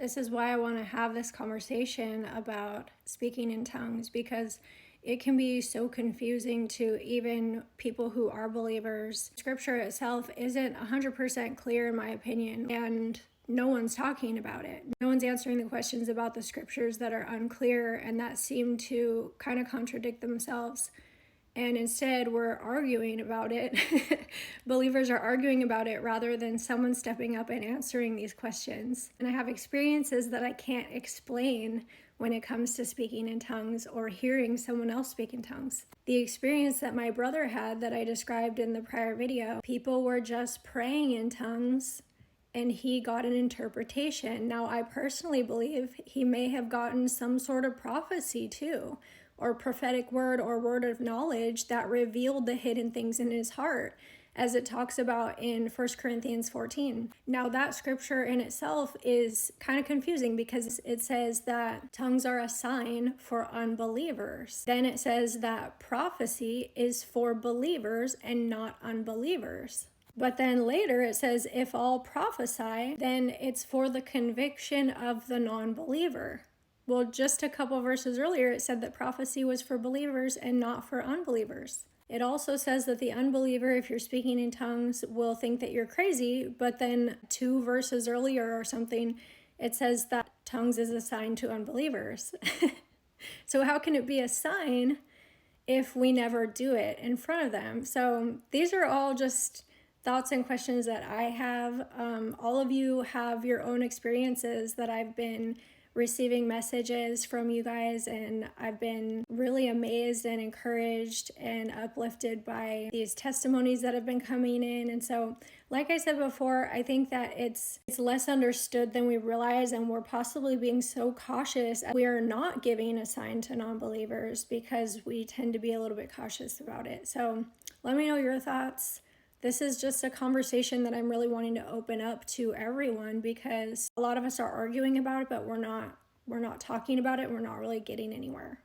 This is why I want to have this conversation about speaking in tongues, because it can be so confusing to even people who are believers. Scripture itself isn't 100% clear, in my opinion, and no one's talking about it. No one's answering the questions about the scriptures that are unclear and that seem to kind of contradict themselves. And instead, we're arguing about it. Believers are arguing about it rather than someone stepping up and answering these questions. And I have experiences that I can't explain when it comes to speaking in tongues or hearing someone else speak in tongues. The experience that my brother had that I described in the prior video, people were just praying in tongues and he got an interpretation. Now, I personally believe he may have gotten some sort of prophecy too, or prophetic word or word of knowledge that revealed the hidden things in his heart, as it talks about in 1 Corinthians 14. Now, that scripture in itself is kind of confusing because it says that tongues are a sign for unbelievers. Then it says that prophecy is for believers and not unbelievers. But then later it says, if all prophesy, then it's for the conviction of the non-believer. Well, just a couple verses earlier, it said that prophecy was for believers and not for unbelievers. It also says that the unbeliever, if you're speaking in tongues, will think that you're crazy. But then 2 verses earlier or something, it says that tongues is a sign to unbelievers. So how can it be a sign if we never do it in front of them? So these are all just thoughts and questions that I have. All of you have your own experiences that I've been receiving messages from you guys, and I've been really amazed and encouraged and uplifted by these testimonies that have been coming in. And so, like I said before, I think that it's less understood than we realize, and we're possibly being so cautious. We are not giving a sign to non-believers because we tend to be a little bit cautious about it. So let me know your thoughts. This is just a conversation that I'm really wanting to open up to everyone, because a lot of us are arguing about it, but we're not talking about it. We're not really getting anywhere.